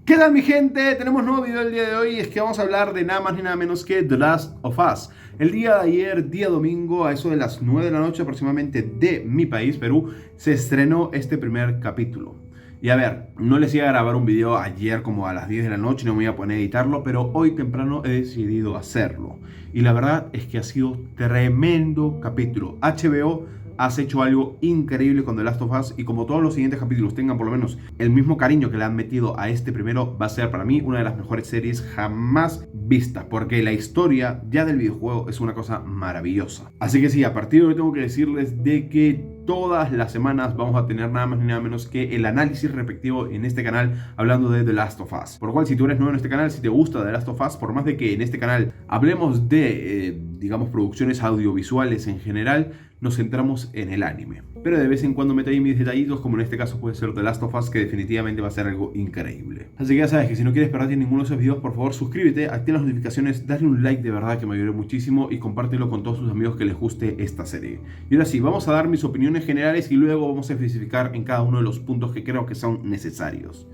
¿Qué tal, mi gente? Tenemos nuevo video el día de hoy. Es que vamos a hablar de nada más ni nada menos que The Last of Us. El día de ayer, día domingo, a eso de las 9 de la noche aproximadamente de mi país, Perú, se estrenó este primer capítulo. Y a ver, no les iba a grabar un video ayer como a las 10 de la noche, no me iba a poner a editarlo, pero hoy temprano he decidido hacerlo. Y la verdad es que ha sido tremendo capítulo. HBO has hecho algo increíble con The Last of Us, y como todos los siguientes capítulos tengan por lo menos el mismo cariño que le han metido a este primero, va a ser para mí una de las mejores series jamás vistas, porque la historia ya del videojuego es una cosa maravillosa. Así que sí, a partir de hoy tengo que decirles de que todas las semanas vamos a tener nada más ni nada menos que el análisis respectivo en este canal hablando de The Last of Us. Por lo cual, si tú eres nuevo en este canal, si te gusta The Last of Us, por más de que en este canal hablemos de, digamos, producciones audiovisuales en general, nos centramos en el anime. Pero de vez en cuando meto ahí mis detallitos, como en este caso puede ser The Last of Us, que definitivamente va a ser algo increíble. Así que ya sabes que si no quieres perderte ninguno de esos videos, por favor suscríbete, activa las notificaciones, dale un like de verdad que me ayude muchísimo y compártelo con todos tus amigos que les guste esta serie. Y ahora sí, vamos a dar mis opiniones generales y luego vamos a especificar en cada uno de los puntos que creo que son necesarios.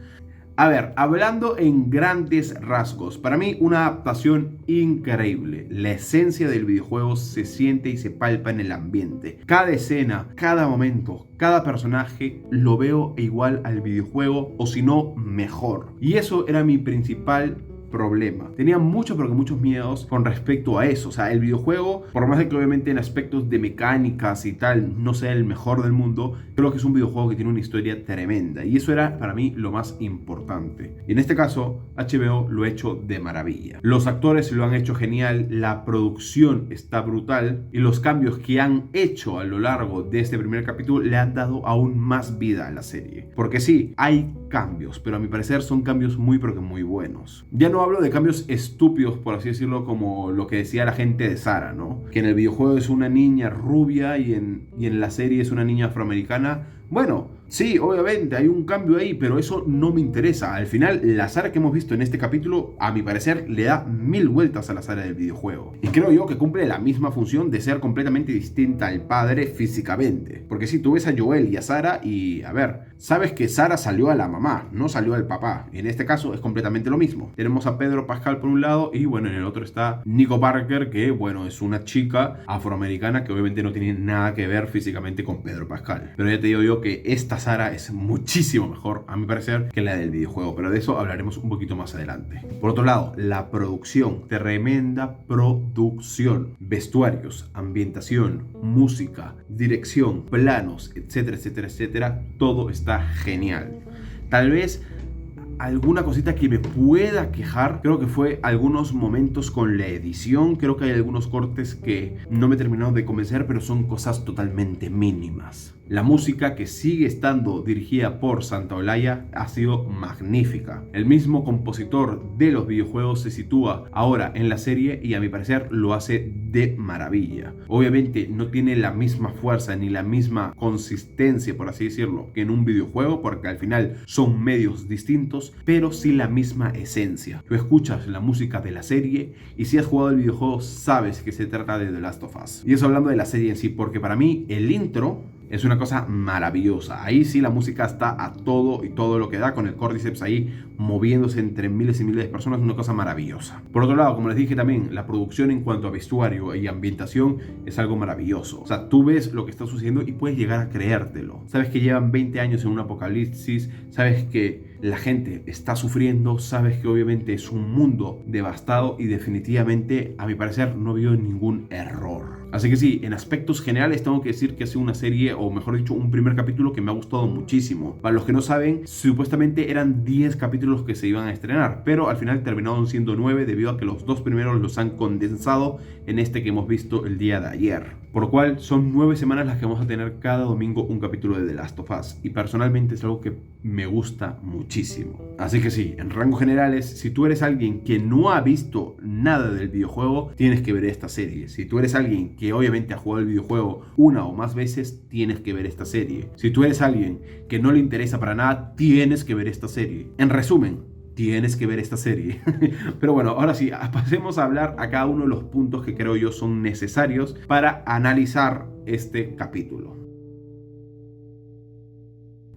A ver, hablando en grandes rasgos, para mí una adaptación increíble. La esencia del videojuego se siente y se palpa en el ambiente. Cada escena, cada momento, cada personaje lo veo igual al videojuego, o si no, mejor. Y eso era mi principal problema. Tenía muchos, pero que muchos miedos con respecto a eso. O sea, el videojuego, por más de que obviamente en aspectos de mecánicas y tal no sea el mejor del mundo, creo que es un videojuego que tiene una historia tremenda. Y eso era para mí lo más importante. Y en este caso, HBO lo ha hecho de maravilla. Los actores lo han hecho genial, la producción está brutal y los cambios que han hecho a lo largo de este primer capítulo le han dado aún más vida a la serie. Porque sí, hay cambios, pero a mi parecer son cambios muy, pero que muy buenos. Ya no hablo de cambios estúpidos, por así decirlo, como lo que decía la gente de Sarah, ¿no? Que en el videojuego es una niña rubia y en la serie es una niña afroamericana. Bueno, sí, obviamente hay un cambio ahí, pero eso no me interesa. Al final, la Sarah que hemos visto en este capítulo, a mi parecer, le da 1000 vueltas a la Sarah del videojuego. Y creo yo que cumple la misma función de ser completamente distinta al padre físicamente. Porque si tú ves a Joel y a Sarah y, a ver, sabes que Sarah salió a la mamá, no salió al papá. Y en este caso es completamente lo mismo. Tenemos a Pedro Pascal por un lado y, bueno, en el otro está Nico Parker, que, bueno, es una chica afroamericana que obviamente no tiene nada que ver físicamente con Pedro Pascal. Pero ya te digo yo que esta Sarah es muchísimo mejor, a mi parecer, que la del videojuego, pero de eso hablaremos un poquito más adelante. Por otro lado, la producción, tremenda producción, vestuarios, ambientación, música, dirección, planos, etcétera, etcétera, etcétera, todo está genial. Tal vez alguna cosita que me pueda quejar, creo que fue algunos momentos con la edición. Creo que hay algunos cortes que no me terminaron de convencer, pero son cosas totalmente mínimas. La música, que sigue estando dirigida por Santaolalla, ha sido magnífica. El mismo compositor de los videojuegos se sitúa ahora en la serie y a mi parecer lo hace de maravilla. Obviamente no tiene la misma fuerza ni la misma consistencia, por así decirlo, que en un videojuego, porque al final son medios distintos, pero sí la misma esencia. Tú escuchas la música de la serie y si has jugado el videojuego sabes que se trata de The Last of Us. Y eso hablando de la serie en sí, porque para mí el intro es una cosa maravillosa. Ahí sí la música está a todo y todo lo que da, con el Cordyceps ahí moviéndose entre miles y miles de personas, una cosa maravillosa. Por otro lado, como les dije también, la producción en cuanto a vestuario y ambientación es algo maravilloso. O sea, tú ves lo que está sucediendo y puedes llegar a creértelo. Sabes que llevan 20 años en un apocalipsis, sabes que la gente está sufriendo, sabes que obviamente es un mundo devastado y definitivamente, a mi parecer, no vio ningún error. Así que sí, en aspectos generales tengo que decir que ha sido una serie, o mejor dicho, un primer capítulo que me ha gustado muchísimo. Para los que no saben, supuestamente eran 10 capítulos que se iban a estrenar, pero al final terminaron siendo 9 debido a que los dos primeros los han condensado en este que hemos visto el día de ayer. Por lo cual son 9 semanas las que vamos a tener cada domingo un capítulo de The Last of Us. Y personalmente es algo que me gusta muchísimo. Así que sí, en rangos generales, si tú eres alguien que no ha visto nada del videojuego, tienes que ver esta serie. Si tú eres alguien que obviamente ha jugado el videojuego una o más veces, tienes que ver esta serie. Si tú eres alguien que no le interesa para nada, tienes que ver esta serie. En resumen, tienes que ver esta serie. Pero bueno, ahora sí, pasemos a hablar a cada uno de los puntos que creo yo son necesarios para analizar este capítulo.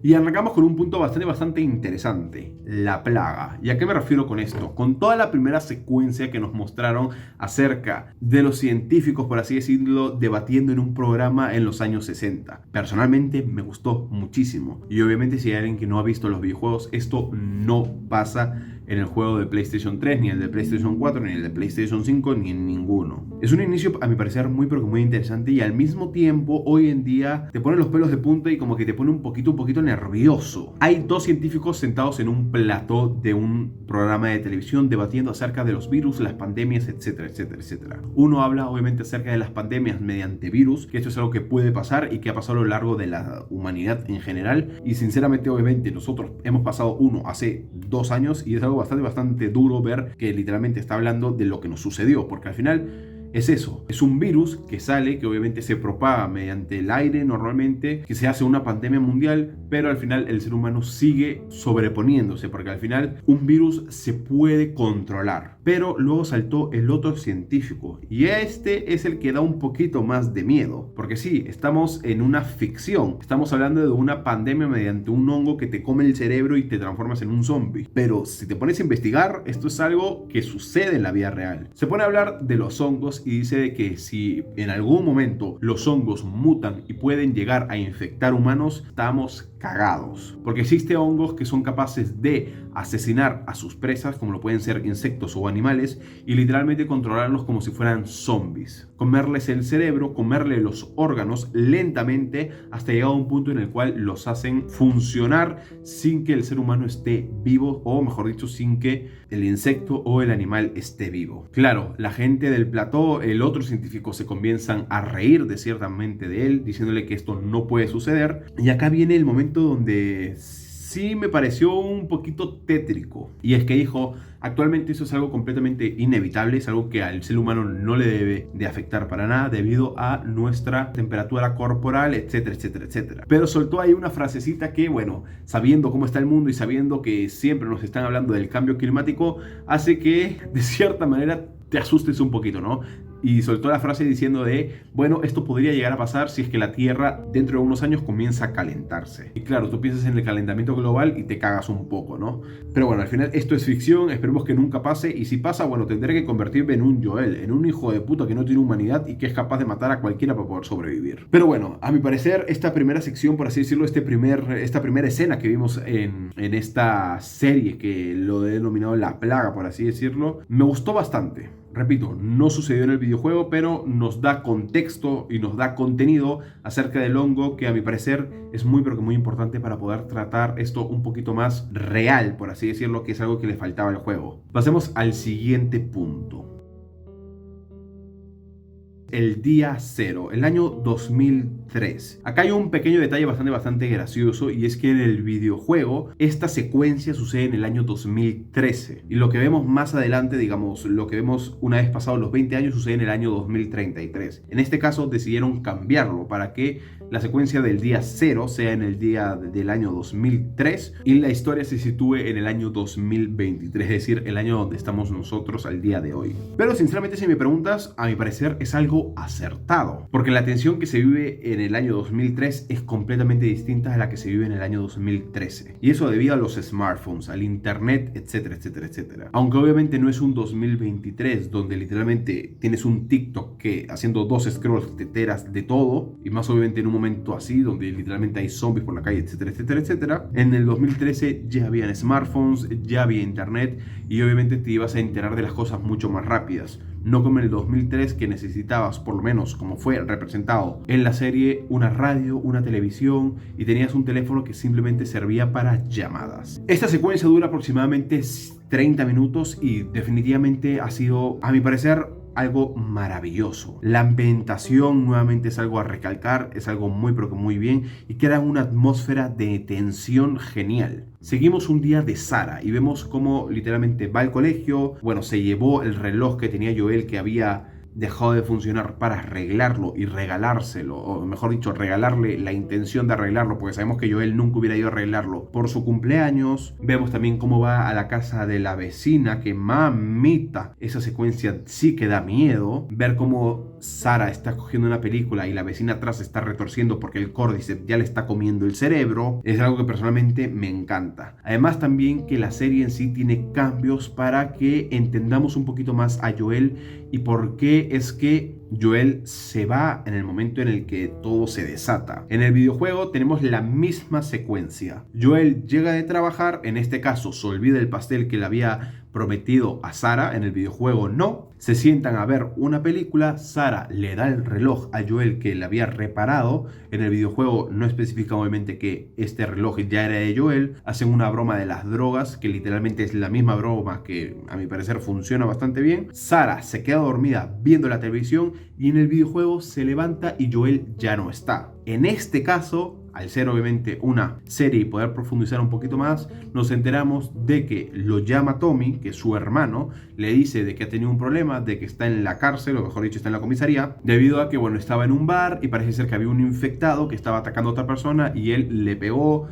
Y arrancamos con un punto bastante interesante, la plaga. ¿Y a qué me refiero con esto? Con toda la primera secuencia que nos mostraron acerca de los científicos, por así decirlo, debatiendo en un programa en los años 60. Personalmente me gustó muchísimo. Y obviamente si hay alguien que no ha visto los videojuegos, esto no pasa en el juego de PlayStation 3, ni el de PlayStation 4, ni el de PlayStation 5, ni en ninguno. Es un inicio, a mi parecer, muy pero que muy interesante, y al mismo tiempo, hoy en día, te pone los pelos de punta y como que te pone un poquito nervioso. Hay dos científicos sentados en un plató de un programa de televisión debatiendo acerca de los virus, las pandemias, etcétera. Uno habla, obviamente, acerca de las pandemias mediante virus, que esto es algo que puede pasar y que ha pasado a lo largo de la humanidad en general, y sinceramente, obviamente, nosotros hemos pasado uno hace 2 años y es algo bastante duro ver que literalmente está hablando de lo que nos sucedió, porque al final es eso, es un virus que sale, que obviamente se propaga mediante el aire normalmente, que se hace una pandemia mundial, pero al final el ser humano sigue sobreponiéndose, porque al final un virus se puede controlar. Pero luego saltó el otro científico, y este es el que da un poquito más de miedo, porque sí, estamos en una ficción, estamos hablando de una pandemia mediante un hongo que te come el cerebro y te transformas en un zombie, pero si te pones a investigar, esto es algo que sucede en la vida real. Se pone a hablar de los hongos y dice de que si en algún momento los hongos mutan y pueden llegar a infectar humanos, estamos cagados, porque existen hongos que son capaces de asesinar a sus presas, como lo pueden ser insectos o animales, y literalmente controlarlos como si fueran zombies, comerles el cerebro, comerle los órganos lentamente hasta llegar a un punto en el cual los hacen funcionar sin que el ser humano esté vivo, o mejor dicho, sin que el insecto o el animal esté vivo. Claro, la gente del plató, el otro científico, se comienzan a reír de ciertamente de él, diciéndole que esto no puede suceder, y acá viene el momento donde sí me pareció un poquito tétrico, y es que dijo: actualmente eso es algo completamente inevitable, es algo que al ser humano no le debe de afectar para nada debido a nuestra temperatura corporal, etcétera. Pero soltó ahí una frasecita que, bueno, sabiendo cómo está el mundo y sabiendo que siempre nos están hablando del cambio climático, hace que de cierta manera te asustes un poquito, ¿no? Y soltó la frase diciendo bueno, esto podría llegar a pasar si es que la Tierra dentro de unos años comienza a calentarse. Y claro, tú piensas en el calentamiento global y te cagas un poco, ¿no? Pero bueno, al final esto es ficción, esperemos que nunca pase, y si pasa, bueno, tendré que convertirme en un Joel, en un hijo de puta que no tiene humanidad y que es capaz de matar a cualquiera para poder sobrevivir. Pero bueno, a mi parecer, esta primera sección, por así decirlo, esta primera escena que vimos en esta serie, que lo he denominado La Plaga, por así decirlo, me gustó bastante. Repito, no sucedió en el videojuego, pero nos da contexto y nos da contenido acerca del hongo, que a mi parecer es muy pero que muy importante para poder tratar esto un poquito más real, por así decirlo, que es algo que le faltaba al juego. Pasemos al siguiente punto. El día cero, el año 2003. Acá hay un pequeño detalle bastante gracioso, y es que en el videojuego esta secuencia sucede en el año 2013, y lo que vemos más adelante, digamos, lo que vemos una vez pasados los 20 años, sucede en el año 2033. En este caso decidieron cambiarlo para que la secuencia del día cero sea en el día del año 2003 y la historia se sitúe en el año 2023, es decir, el año donde estamos nosotros al día de hoy. Pero sinceramente, si me preguntas, a mi parecer es algo acertado, porque la tensión que se vive en el año 2003 es completamente distinta a la que se vive en el año 2013, y eso debido a los smartphones, al internet, etcétera. Aunque obviamente no es un 2023 donde literalmente tienes un TikTok que haciendo 2 scrolls te enteras de todo, y más obviamente en un momento así donde literalmente hay zombies por la calle, etcétera. En el 2013 ya habían smartphones, ya había internet, y obviamente te ibas a enterar de las cosas mucho más rápidas. No como en el 2003, que necesitabas, por lo menos como fue representado en la serie, una radio, una televisión, y tenías un teléfono que simplemente servía para llamadas. Esta secuencia dura aproximadamente 30 minutos y definitivamente ha sido, a mi parecer, algo maravilloso. La ambientación nuevamente es algo a recalcar, es algo muy pero que muy bien, y crea una atmósfera de tensión genial. Seguimos un día de Sarah y vemos cómo literalmente va al colegio. Bueno, se llevó el reloj que tenía Joel, que había dejó de funcionar para arreglarlo y regalárselo, o mejor dicho, regalarle la intención de arreglarlo, porque sabemos que Joel nunca hubiera ido a arreglarlo por su cumpleaños. Vemos también cómo va a la casa de la vecina, que mamita, esa secuencia sí que da miedo. Ver cómo Sarah está cogiendo una película y la vecina atrás se está retorciendo porque el Cordyceps ya le está comiendo el cerebro, es algo que personalmente me encanta. Además también que la serie en sí tiene cambios para que entendamos un poquito más a Joel y por qué es que Joel se va en el momento en el que todo se desata. En el videojuego tenemos la misma secuencia. Joel llega de trabajar, en este caso se olvida el pastel que le había prometido a Sarah, en el videojuego no. Se sientan a ver una película, Sarah le da el reloj a Joel que le había reparado. En el videojuego no especifica obviamente que este reloj ya era de Joel. Hacen una broma de las drogas, que literalmente es la misma broma que a mi parecer funciona bastante bien. Sarah se queda dormida viendo la televisión y en el videojuego se levanta y Joel ya no está. En este caso, al ser obviamente una serie y poder profundizar un poquito más, nos enteramos de que lo llama Tommy, que es su hermano, le dice de que ha tenido un problema, de que está en la cárcel, o mejor dicho, está en la comisaría, debido a que, bueno, estaba en un bar y parece ser que había un infectado que estaba atacando a otra persona y él le pegó,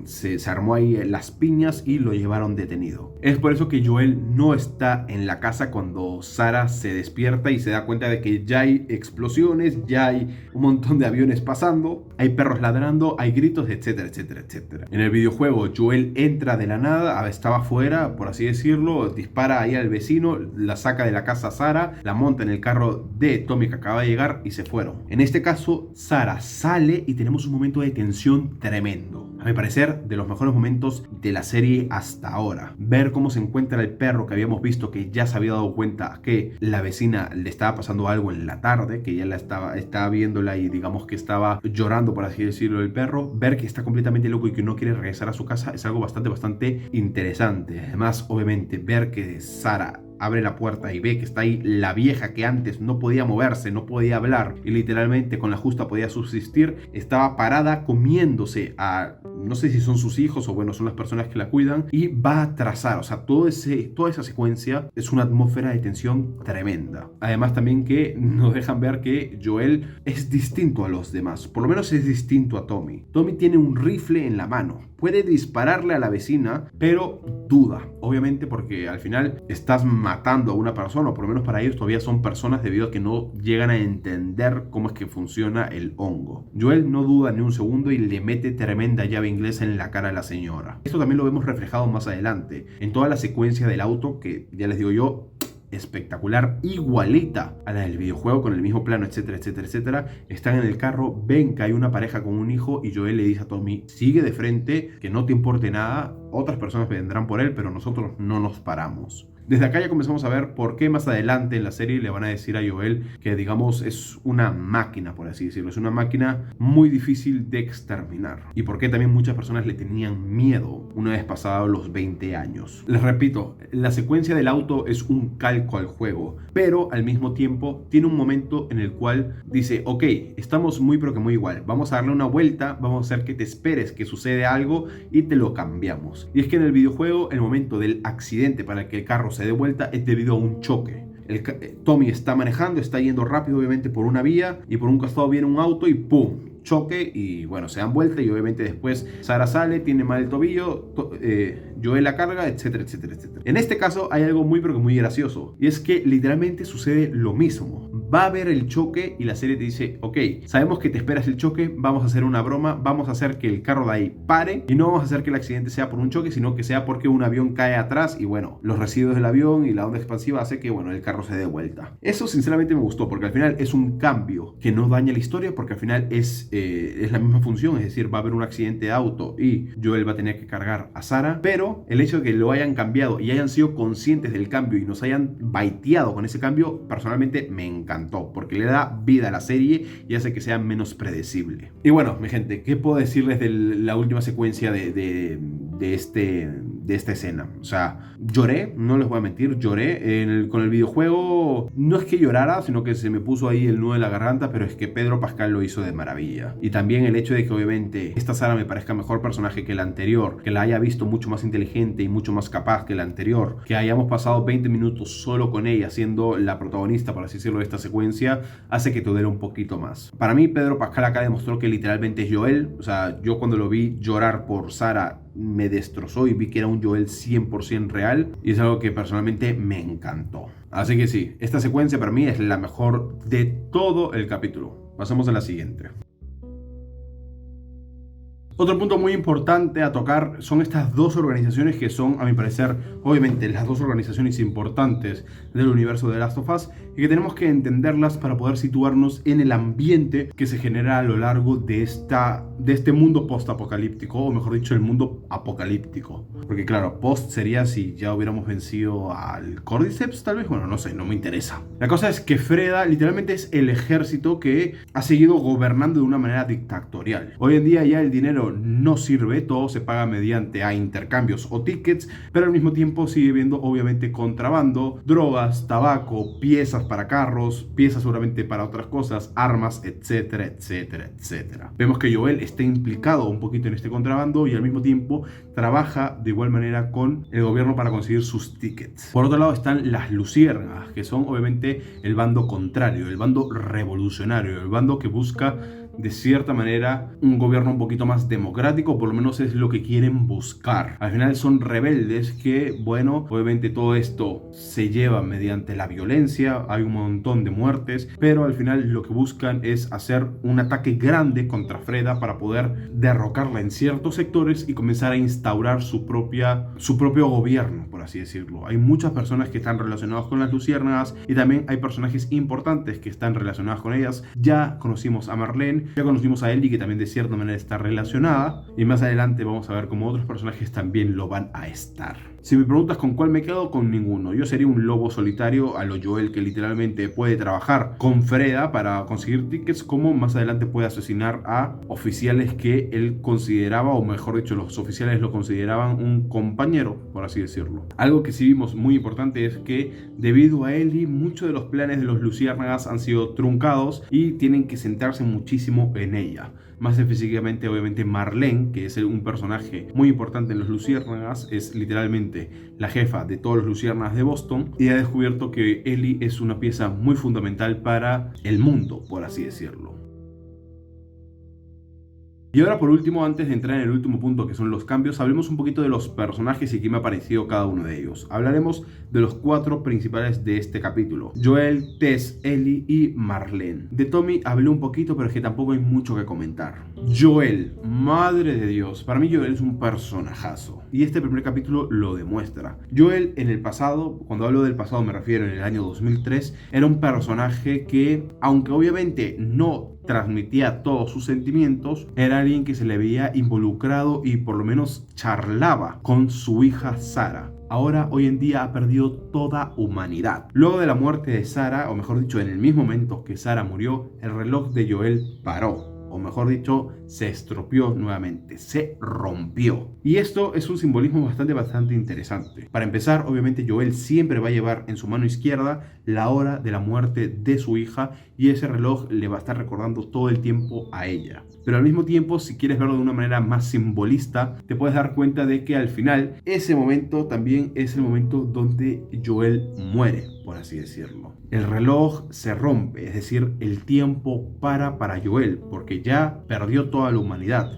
se armó ahí las piñas y lo llevaron detenido. Es por eso que Joel no está en la casa cuando Sarah se despierta y se da cuenta de que ya hay explosiones, ya hay un montón de aviones pasando, hay perros ladrando, hay gritos, etcétera, etcétera, etcétera. En el videojuego Joel entra de la nada, estaba afuera, por así decirlo, dispara ahí al vecino, la saca de la casa a Sarah, la monta en el carro de Tommy que acaba de llegar y se fueron. En este caso, Sarah sale y tenemos un momento de tensión tremendo. A mi parecer, de los mejores momentos de la serie hasta ahora. Ver cómo se encuentra el perro que habíamos visto que ya se había dado cuenta que la vecina le estaba pasando algo en la tarde, que ya estaba viéndola y digamos que estaba llorando, por así decirlo, el perro. Ver que está completamente loco y que no quiere regresar a su casa es algo bastante interesante. Además, obviamente, ver que Sarah abre la puerta y ve que está ahí la vieja que antes no podía moverse, no podía hablar y literalmente con la justa podía subsistir, estaba parada comiéndose a, no sé si son sus hijos o bueno, son las personas que la cuidan, y va a trazar, o sea, toda esa secuencia es una atmósfera de tensión tremenda. Además también que nos dejan ver que Joel es distinto a los demás, por lo menos es distinto a Tommy. Tommy tiene un rifle en la mano, puede dispararle a la vecina, pero duda, obviamente porque al final estás matando a una persona, o por lo menos para ellos todavía son personas debido a que no llegan a entender cómo es que funciona el hongo. Joel no duda ni un segundo y le mete tremenda llave inglesa en la cara a la señora. Esto también lo vemos reflejado más adelante, en toda la secuencia del auto que ya les digo yo, espectacular, igualita a la del videojuego, con el mismo plano, etcétera, etcétera, etcétera. Están en el carro, ven que hay una pareja con un hijo y Joel le dice a Tommy, sigue de frente, que no te importe nada, otras personas vendrán por él, pero nosotros no nos paramos. Desde acá ya comenzamos a ver por qué más adelante en la serie le van a decir a Joel que, digamos, es una máquina, por así decirlo. Es una máquina muy difícil de exterminar. Y por qué también muchas personas le tenían miedo una vez pasados los 20 años. Les repito, la secuencia del auto es un calco al juego, pero al mismo tiempo tiene un momento en el cual dice, ok, estamos muy pero que muy igual. Vamos a darle una vuelta, vamos a hacer que te esperes que sucede algo y te lo cambiamos. Y es que en el videojuego el momento del accidente para el que el carro se dé vuelta es debido a un choque. Tommy está manejando, está yendo rápido obviamente por una vía y por un costado viene un auto y ¡pum! Choque y bueno, se dan vuelta y obviamente después Sarah sale, tiene mal el tobillo, Joel la carga, etcétera, etcétera, etcétera. En este caso hay algo muy pero que muy gracioso y es que literalmente sucede lo mismo. Va a haber el choque y la serie te dice, ok, sabemos que te esperas el choque, vamos a hacer una broma, vamos a hacer que el carro de ahí pare y no vamos a hacer que el accidente sea por un choque, sino que sea porque un avión cae atrás y bueno, los residuos del avión y la onda expansiva hace que bueno, el carro se dé vuelta. Eso sinceramente me gustó porque al final es un cambio que no daña la historia porque al final es la misma función, es decir, va a haber un accidente de auto y Joel va a tener que cargar a Sarah, pero el hecho de que lo hayan cambiado y hayan sido conscientes del cambio y nos hayan baiteado con ese cambio, personalmente me encantó, porque le da vida a la serie y hace que sea menos predecible. Y bueno, mi gente, ¿qué puedo decirles de la última secuencia de de esta escena. O sea, lloré, no les voy a mentir, lloré con el videojuego. No es que llorara, sino que se me puso ahí el nudo en la garganta, pero es que Pedro Pascal lo hizo de maravilla. Y también el hecho de que obviamente esta Sarah me parezca mejor personaje que la anterior, que la haya visto mucho más inteligente y mucho más capaz que la anterior, que hayamos pasado 20 minutos solo con ella siendo la protagonista, por así decirlo, de esta secuencia, hace que te duele un poquito más. Para mí, Pedro Pascal acá demostró que literalmente es Joel. O sea, yo cuando lo vi llorar por Sarah me destrozó y vi que era un Joel 100% real, y es algo que personalmente me encantó. Así que sí, esta secuencia para mí es la mejor de todo el capítulo. Pasamos a la siguiente. Otro punto muy importante a tocar son estas dos organizaciones que son, a mi parecer, obviamente las dos organizaciones importantes del universo de Last of Us, y que tenemos que entenderlas para poder situarnos en el ambiente que se genera a lo largo de este mundo post-apocalíptico, o mejor dicho, el mundo apocalíptico. Porque claro, post sería si ya hubiéramos vencido al Cordyceps, tal vez, bueno, no sé, no me interesa. La cosa es que Freda literalmente es el ejército que ha seguido gobernando de una manera dictatorial. Hoy en día ya el dinero no sirve, todo se paga mediante intercambios o tickets, pero al mismo tiempo sigue habiendo obviamente contrabando, drogas, tabaco, piezas para carros, piezas seguramente para otras cosas, armas, etcétera, etcétera, etcétera. Vemos que Joel está implicado un poquito en este contrabando y al mismo tiempo trabaja de igual manera con el gobierno para conseguir sus tickets. Por otro lado están las luciérnagas, que son obviamente el bando contrario, el bando revolucionario, el bando que busca de cierta manera un gobierno un poquito más democrático, por lo menos es lo que quieren buscar. Al final son rebeldes que, bueno, obviamente todo esto se lleva mediante la violencia, hay un montón de muertes, pero al final lo que buscan es hacer un ataque grande contra Freda para poder derrocarla en ciertos sectores y comenzar a instaurar su propio gobierno, por así decirlo. Hay muchas personas que están relacionadas con las luciérnagas y también hay personajes importantes que están relacionados con ellas. Ya conocimos a Marlene, ya conocimos a Ellie, que también de cierta manera está relacionada, y más adelante vamos a ver cómo otros personajes también lo van a estar. Si me preguntas con cuál me quedo, con ninguno. Yo sería un lobo solitario a lo Joel, que literalmente puede trabajar con Freda para conseguir tickets, como más adelante puede asesinar a oficiales que él consideraba, o mejor dicho, los oficiales lo consideraban un compañero, por así decirlo. Algo que sí vimos muy importante es que debido a Ellie, muchos de los planes de los luciérnagas han sido truncados y tienen que centrarse muchísimo en ella. Más específicamente, obviamente, Marlene, que es un personaje muy importante en los luciérnagas, es literalmente la jefa de todos los luciérnagas de Boston, y ha descubierto que Ellie es una pieza muy fundamental para el mundo, por así decirlo. Y ahora, por último, antes de entrar en el último punto, que son los cambios, hablemos un poquito de los personajes y qué me ha parecido cada uno de ellos. Hablaremos de los 4 principales de este capítulo: Joel, Tess, Ellie y Marlene. De Tommy hablé un poquito, pero es que tampoco hay mucho que comentar. Joel, madre de Dios, para mí Joel es un personajazo, y este primer capítulo lo demuestra. Joel en el pasado, cuando hablo del pasado me refiero en el año 2003, era un personaje que, aunque obviamente no transmitía todos sus sentimientos, era alguien que se le veía involucrado y por lo menos charlaba con su hija Sarah. Ahora, hoy en día, ha perdido toda humanidad. Luego de la muerte de Sarah, o mejor dicho, en el mismo momento que Sarah murió, el reloj de Joel paró. O mejor dicho, se estropeó nuevamente, se rompió. Y esto es un simbolismo bastante interesante. Para empezar, obviamente Joel siempre va a llevar en su mano izquierda la hora de la muerte de su hija, y ese reloj le va a estar recordando todo el tiempo a ella. Pero al mismo tiempo, si quieres verlo de una manera más simbolista, te puedes dar cuenta de que al final ese momento también es el momento donde Joel muere, por así decirlo. El reloj se rompe, es decir, el tiempo para Joel, porque ya perdió toda la humanidad.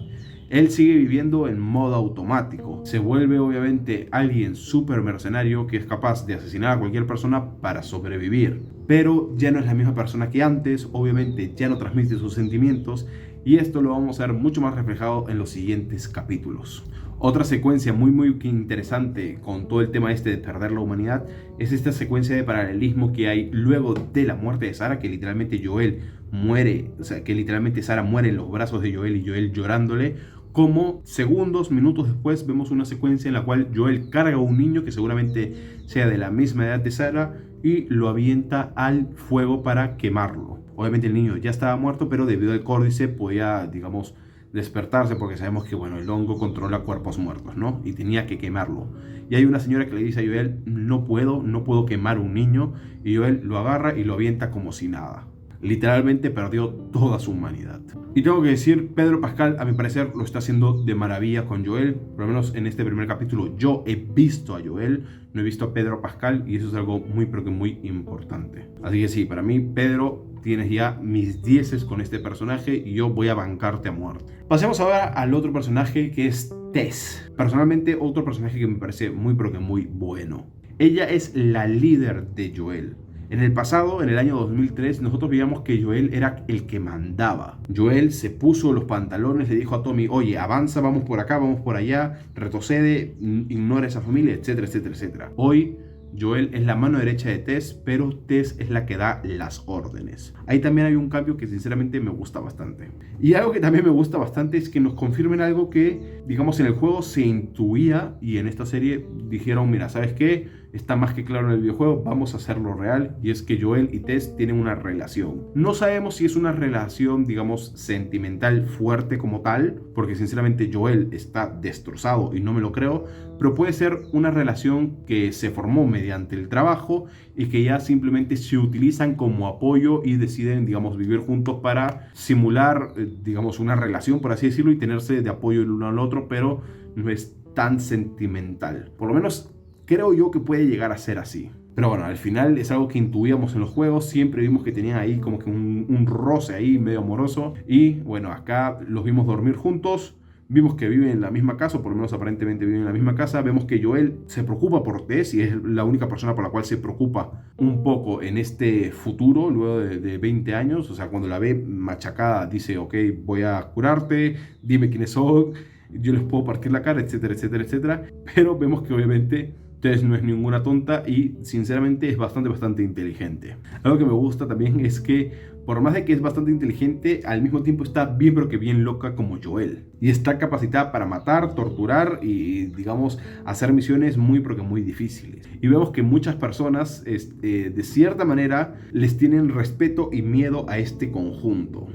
Él sigue viviendo en modo automático. Se vuelve obviamente alguien súper mercenario que es capaz de asesinar a cualquier persona para sobrevivir. Pero ya no es la misma persona que antes, obviamente ya no transmite sus sentimientos, y esto lo vamos a ver mucho más reflejado en los siguientes capítulos. Otra secuencia muy interesante con todo el tema de perder la humanidad es esta secuencia de paralelismo que hay luego de la muerte de Sarah, que literalmente Joel muere, o sea, que literalmente Sarah muere en los brazos de Joel y Joel llorándole. Como segundos, minutos después, vemos una secuencia en la cual Joel carga a un niño que seguramente sea de la misma edad de Sarah y lo avienta al fuego para quemarlo. Obviamente el niño ya estaba muerto, pero debido al córdice podía, digamos, despertarse porque sabemos que, bueno, el hongo controla cuerpos muertos, ¿no? Y tenía que quemarlo. Y hay una señora que le dice a Joel, no puedo quemar un niño. Y Joel lo agarra y lo avienta como si nada. Literalmente perdió toda su humanidad. Y tengo que decir, Pedro Pascal, a mi parecer, lo está haciendo de maravilla con Joel. Por lo menos en este primer capítulo yo he visto a Joel, no he visto a Pedro Pascal, y eso es algo muy, pero que muy importante. Así que sí, para mí, Pedro, tienes ya mis 10 con este personaje y yo voy a bancarte a muerte. Pasemos ahora al otro personaje, que es Tess. Personalmente, otro personaje que me parece muy, pero que muy bueno. Ella es la líder de Joel. En el pasado, en el año 2003, nosotros veíamos que Joel era el que mandaba. Joel se puso los pantalones, le dijo a Tommy, oye, avanza, vamos por acá, vamos por allá, retrocede, ignora esa familia, etcétera, etcétera, etcétera. Hoy, Joel es la mano derecha de Tess, pero Tess es la que da las órdenes. Ahí también hay un cambio que sinceramente me gusta bastante. Y algo que también me gusta bastante es que nos confirmen algo que, digamos, en el juego se intuía y en esta serie dijeron, mira, ¿sabes qué? Está más que claro en el videojuego, vamos a hacerlo real, y es que Joel y Tess tienen una relación. No sabemos si es una relación, digamos, sentimental fuerte como tal, porque sinceramente Joel está destrozado y no me lo creo, pero puede ser una relación que se formó mediante el trabajo y que ya simplemente se utilizan como apoyo y deciden, digamos, vivir juntos para simular, digamos, una relación, por así decirlo, y tenerse de apoyo el uno al otro, pero no es tan sentimental. Por lo menos creo yo que puede llegar a ser así. Pero bueno, al final es algo que intuíamos en los juegos. Siempre vimos que tenían ahí como que un roce ahí medio amoroso. Y bueno, acá los vimos dormir juntos. Vimos que viven en la misma casa, o por lo menos aparentemente viven en la misma casa. Vemos que Joel se preocupa por Tess y es la única persona por la cual se preocupa un poco en este futuro, luego de 20 años. O sea, cuando la ve machacada, dice, ok, voy a curarte, dime quiénes son, yo les puedo partir la cara, etcétera, etcétera, etcétera. Pero vemos que obviamente Tess no es ninguna tonta y sinceramente es bastante inteligente. Algo que me gusta también es que por más de que es bastante inteligente, al mismo tiempo está bien pero que bien loca como Joel. Y está capacitada para matar, torturar y digamos hacer misiones muy pero que muy difíciles. Y vemos que muchas personas de cierta manera les tienen respeto y miedo a este conjunto.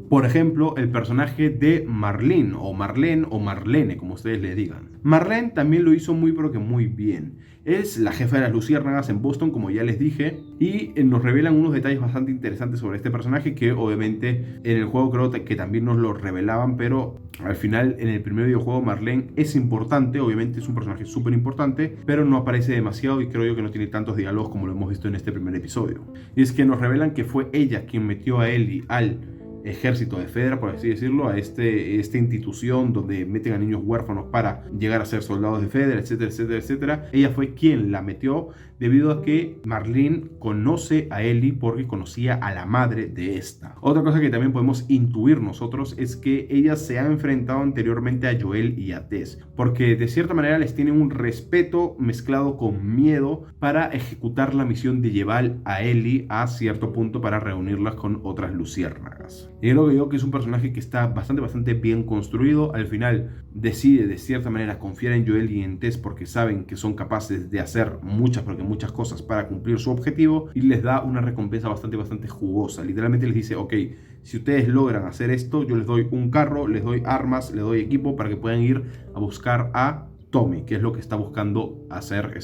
Por ejemplo, el personaje de Marlene o Marlene, como ustedes le digan. Marlene también lo hizo muy pero que muy bien. Es la jefa de las luciérnagas en Boston, como ya les dije, y nos revelan unos detalles bastante interesantes sobre este personaje que obviamente en el juego creo que también nos lo revelaban, pero al final en el primer videojuego Marlene es importante, obviamente es un personaje súper importante, pero no aparece demasiado y creo yo que no tiene tantos diálogos como lo hemos visto en este primer episodio. Y es que nos revelan que fue ella quien metió a Ellie al ejército de Fedra, por así decirlo, a esta institución donde meten a niños huérfanos para llegar a ser soldados de Fedra, etcétera, etcétera, etcétera. Ella fue quien la metió debido a que Marlene conoce a Ellie porque conocía a la madre de esta. Otra cosa que también podemos intuir nosotros es que ella se ha enfrentado anteriormente a Joel y a Tess, porque de cierta manera les tiene un respeto mezclado con miedo para ejecutar la misión de llevar a Ellie a cierto punto para reunirlas con otras luciérnagas. Y creo que yo que es un personaje que está bastante bien construido. Al final decide de cierta manera confiar en Joel y en Tess porque saben que son capaces de hacer muchas cosas para cumplir su objetivo y les da una recompensa bastante jugosa. Literalmente les dice, ok, si ustedes logran hacer esto, yo les doy un carro, les doy armas, les doy equipo para que puedan ir a buscar a Tommy, que es lo que está buscando hacer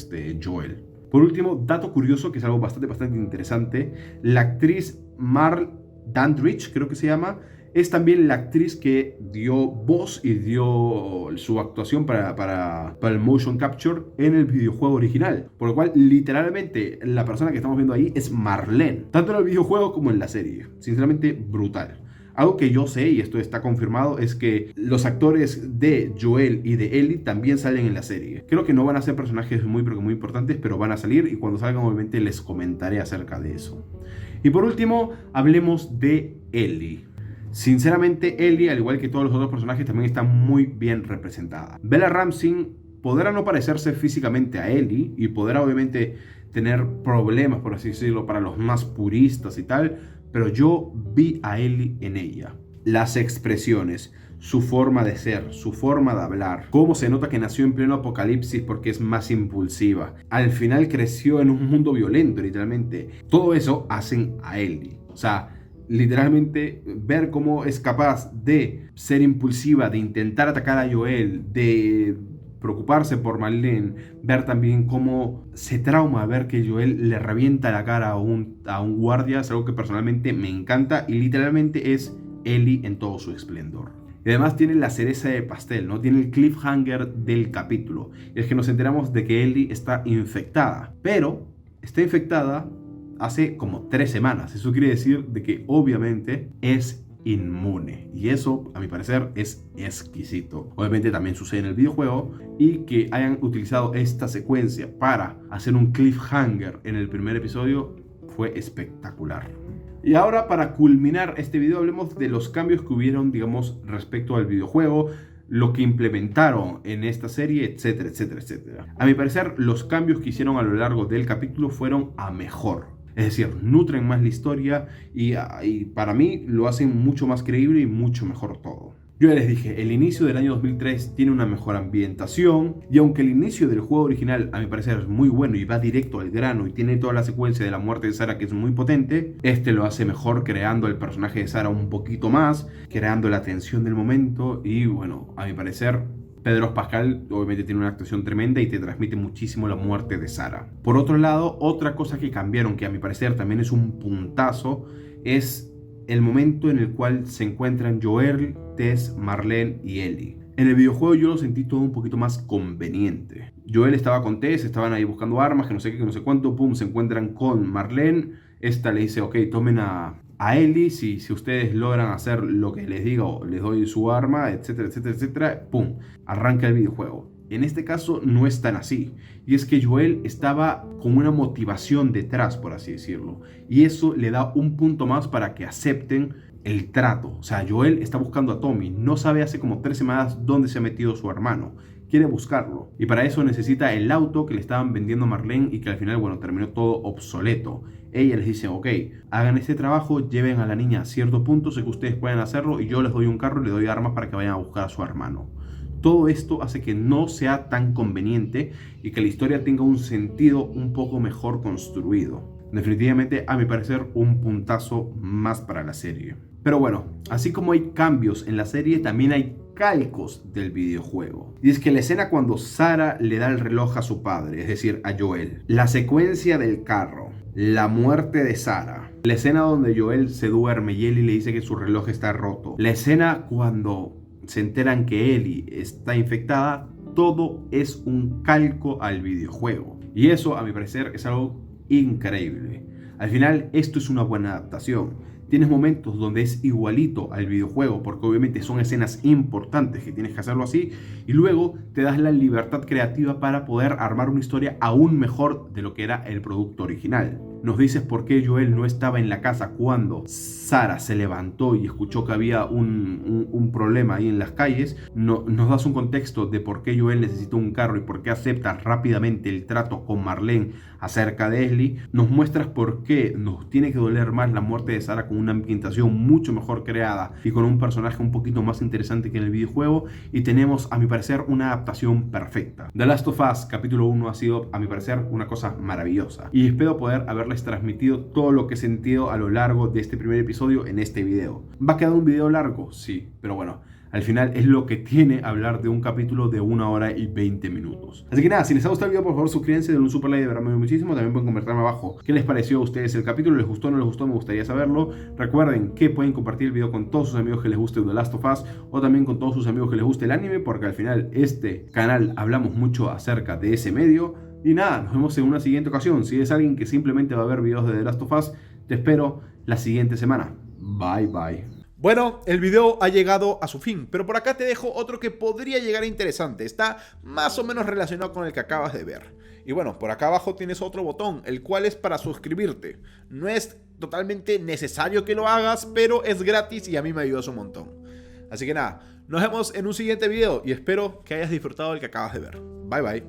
Joel. Por último, dato curioso que es algo bastante interesante, la actriz Marl Dandridge, creo que se llama, es también la actriz que dio voz y dio su actuación para el motion capture en el videojuego original. Por lo cual, literalmente, la persona que estamos viendo ahí es Marlene, tanto en el videojuego como en la serie. Sinceramente, brutal. Algo que yo sé, y esto está confirmado, es que los actores de Joel y de Ellie también salen en la serie. Creo que no van a ser personajes muy importantes, pero van a salir y cuando salgan obviamente les comentaré acerca de eso. Y por último, hablemos de Ellie. Sinceramente, Ellie, al igual que todos los otros personajes, también está muy bien representada. Bella Ramsey podrá no parecerse físicamente a Ellie y podrá obviamente tener problemas, por así decirlo, para los más puristas y tal, pero yo vi a Ellie en ella. Las expresiones, su forma de ser, su forma de hablar, cómo se nota que nació en pleno apocalipsis porque es más impulsiva. Al final creció en un mundo violento, literalmente. Todo eso hacen a Ellie. O sea, literalmente ver cómo es capaz de ser impulsiva, de intentar atacar a Joel, de preocuparse por Marlene, ver también cómo se trauma ver que Joel le revienta la cara a un guardia, es algo que personalmente me encanta y literalmente es Ellie en todo su esplendor. Y además tiene la cereza de pastel, ¿no? Tiene el cliffhanger del capítulo. Y es que nos enteramos de que Ellie está infectada, pero está infectada hace como 3 semanas. Eso quiere decir de que obviamente es inmune. Y eso, a mi parecer, es exquisito. Obviamente también sucede en el videojuego. Y que hayan utilizado esta secuencia para hacer un cliffhanger en el primer episodio fue espectacular. Y ahora, para culminar este video, hablemos de los cambios que hubieron, digamos, respecto al videojuego, lo que implementaron en esta serie, etcétera, etcétera, etcétera. A mi parecer, los cambios que hicieron a lo largo del capítulo fueron a mejor. Es decir, nutren más la historia y para mí lo hacen mucho más creíble y mucho mejor todo. Yo ya les dije, el inicio del año 2003 tiene una mejor ambientación y aunque el inicio del juego original a mi parecer es muy bueno y va directo al grano y tiene toda la secuencia de la muerte de Sarah que es muy potente, este lo hace mejor creando el personaje de Sarah un poquito más, creando la tensión del momento y bueno, a mi parecer Pedro Pascal obviamente tiene una actuación tremenda y te transmite muchísimo la muerte de Sarah. Por otro lado, otra cosa que cambiaron, que a mi parecer también es un puntazo, es el momento en el cual se encuentran Joel, Tess, Marlene y Ellie. En el videojuego yo lo sentí todo un poquito más conveniente. Joel estaba con Tess, estaban ahí buscando armas, que no sé qué, que no sé cuánto, pum, se encuentran con Marlene. Esta le dice, ok, tomen a Ellie, si ustedes logran hacer lo que les digo, les doy su arma, etcétera, etcétera, etcétera, pum, arranca el videojuego. En este caso no es tan así, y es que Joel estaba con una motivación detrás, por así decirlo, y eso le da un punto más para que acepten el trato. O sea, Joel está buscando a Tommy, no sabe hace como 3 semanas dónde se ha metido su hermano, quiere buscarlo, y para eso necesita el auto que le estaban vendiendo a Marlene y que al final, bueno, terminó todo obsoleto. Ella les dice, ok, hagan este trabajo, lleven a la niña a cierto punto, sé que ustedes pueden hacerlo y yo les doy un carro y les doy armas para que vayan a buscar a su hermano. Todo esto hace que no sea tan conveniente y que la historia tenga un sentido un poco mejor construido. Definitivamente, a mi parecer, un puntazo más para la serie. Pero bueno, así como hay cambios en la serie, también hay calcos del videojuego. Y es que la escena cuando Sarah le da el reloj a su padre, es decir, a Joel, la secuencia del carro, la muerte de Sarah, la escena donde Joel se duerme y Ellie le dice que su reloj está roto, la escena cuando se enteran que Ellie está infectada, todo es un calco al videojuego. Y eso, a mi parecer, es algo increíble. Al final, esto es una buena adaptación. Tienes momentos donde es igualito al videojuego, porque obviamente son escenas importantes que tienes que hacerlo así, y luego te das la libertad creativa para poder armar una historia aún mejor de lo que era el producto original. Nos dices por qué Joel no estaba en la casa cuando Sarah se levantó y escuchó que había un problema ahí en las calles. Nos das un contexto de por qué Joel necesita un carro y por qué acepta rápidamente el trato con Marlene acerca de Ellie. Nos muestras por qué nos tiene que doler más la muerte de Sarah con una ambientación mucho mejor creada y con un personaje un poquito más interesante que en el videojuego. Y tenemos, a mi parecer, una adaptación perfecta. The Last of Us capítulo 1 ha sido, a mi parecer, una cosa maravillosa. Y espero poder haberles transmitido todo lo que he sentido a lo largo de este primer episodio en este video. ¿Va a quedar un video largo? Sí, pero bueno, al final es lo que tiene hablar de un capítulo de 1 hora y 20 minutos. Así que nada, si les ha gustado el video, por favor suscríbanse, denle un super like, de verdad me ayuda muchísimo. También pueden comentarme abajo qué les pareció a ustedes el capítulo, les gustó o no les gustó, me gustaría saberlo. Recuerden que pueden compartir el video con todos sus amigos que les guste The Last of Us o también con todos sus amigos que les guste el anime, porque al final este canal hablamos mucho acerca de ese medio. Y nada, nos vemos en una siguiente ocasión. Si eres alguien que simplemente va a ver videos de The Last of Us, te espero la siguiente semana. Bye bye. Bueno, el video ha llegado a su fin, pero por acá te dejo otro que podría llegar a interesante. Está más o menos relacionado con el que acabas de ver. Y bueno, por acá abajo tienes otro botón, el cual es para suscribirte. No es totalmente necesario que lo hagas, pero es gratis y a mí me ayuda un montón. Así que nada, nos vemos en un siguiente video y espero que hayas disfrutado del que acabas de ver. Bye bye.